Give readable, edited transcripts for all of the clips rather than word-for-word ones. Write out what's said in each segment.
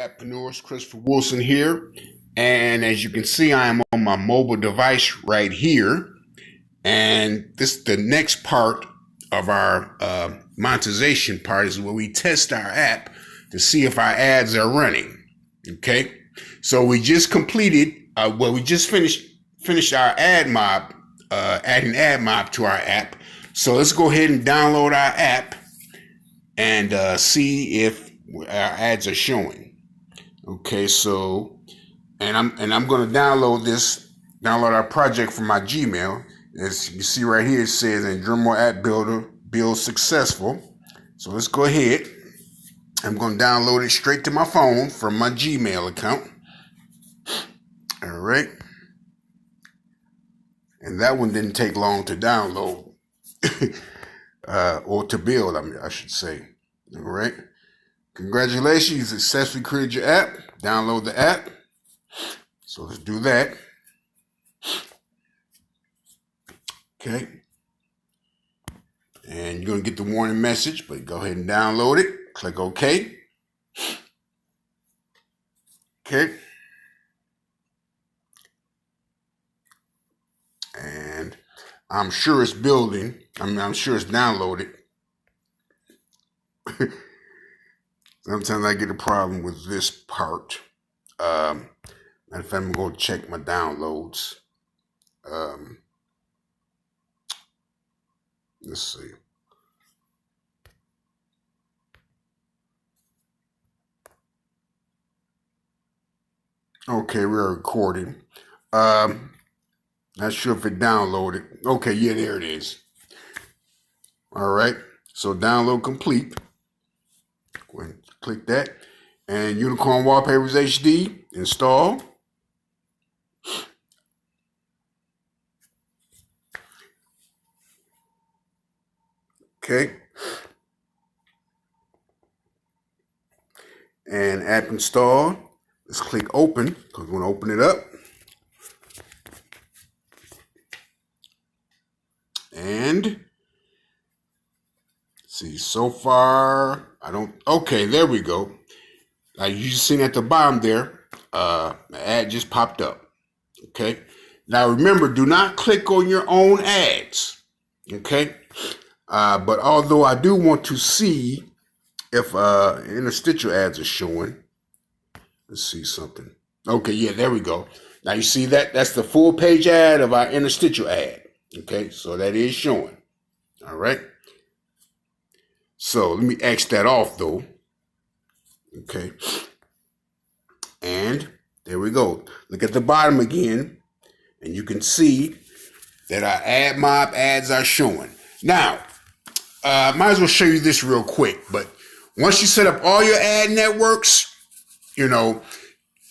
Appreneurs, Christopher Wilson here, and as you can see, I am on my mobile device right here, and this is the next part of our monetization part is where we test our app to see if our ads are running. Okay, so we just completed, we just finished our ad mob, adding ad mob to our app. So let's go ahead and download our app and see if our ads are showing. Okay, so and I'm going to download our project from my Gmail. As you see right here, it says Andromo App Builder build successful. So let's go ahead. I'm going to download it straight to my phone from my Gmail account. All right. And that one didn't take long to download or to build, I should say. All right. Congratulations, you successfully created your app. Download the app. So let's do that. Okay. And you're going to get the warning message, but go ahead and download it. Click OK. Okay. And I'm sure it's building. I'm sure it's downloaded. Sometimes I get a problem with this part. Matter of fact, I'm going to check my downloads. Let's see. Okay, we're recording. Not sure if it downloaded. Okay, yeah, there it is. All right, so download complete. Go ahead and click that. And Unicorn Wallpapers HD, install. Okay. And app installed. Let's click open because we want to open it up. And see, so far, okay, there we go. Like you just seen at the bottom there, the ad just popped up. Okay. Now remember, do not click on your own ads. Okay. But although I do want to see if interstitial ads are showing. Let's see something. Okay, yeah, there we go. Now you see that? That's the full page ad of our interstitial ad. Okay, so that is showing. All right. So let me X that off though. Okay. And there we go. Look at the bottom again. And you can see that our ad mob ads are showing. Now, might as well show you this real quick. But once you set up all your ad networks, you know,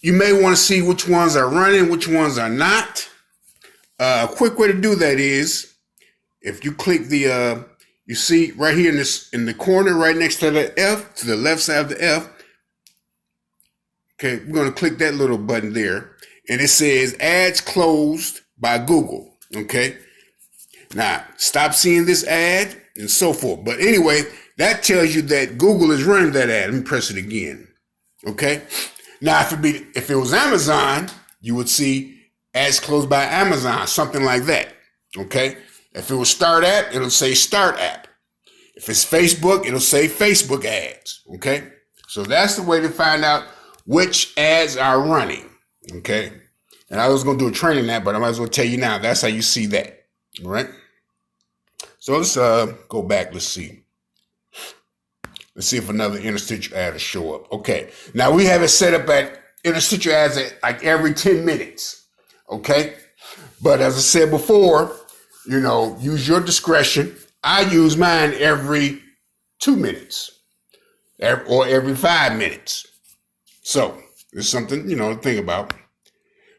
you may want to see which ones are running, which ones are not. A quick way to do that is if you click the, you see right here in the corner, right next to the F, to the left side of the F. Okay, we're going to click that little button there. And it says ads closed by Google. Okay. Now, stop seeing this ad and so forth. But anyway, that tells you that Google is running that ad. Let me press it again. Okay. Now, if it was Amazon, you would see ads closed by Amazon, something like that. Okay. If it was Start App, it'll say Start App. If it's Facebook, it'll say Facebook ads. Okay. So that's the way to find out which ads are running. Okay. And I was going to do a training on that, but I might as well tell you now. That's how you see that. All right. So let's go back. Let's see. Let's see if another interstitial ad will show up. Okay. Now we have it set up at interstitial ads at like every 10 minutes. Okay. But as I said before, you know, use your discretion. I use mine every 2 minutes or every 5 minutes. So it's something, you know, to think about.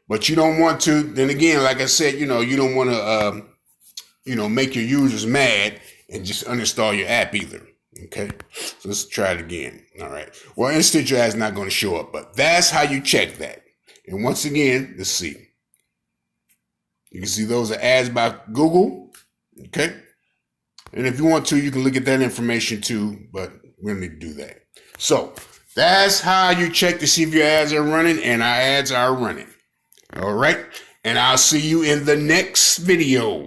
But you don't want to, then again, like I said, you know, you don't want to, you know, make your users mad and just uninstall your app either. Okay, so let's try it again. All right. Well, interstitial ad is not going to show up, but that's how you check that. And once again, let's see. You can see those are ads by Google. Okay. And if you want to, you can look at that information too, but we don't need to do that. So That's how you check to see if your ads are running, and our ads are running. All right. And I'll see you in the next video.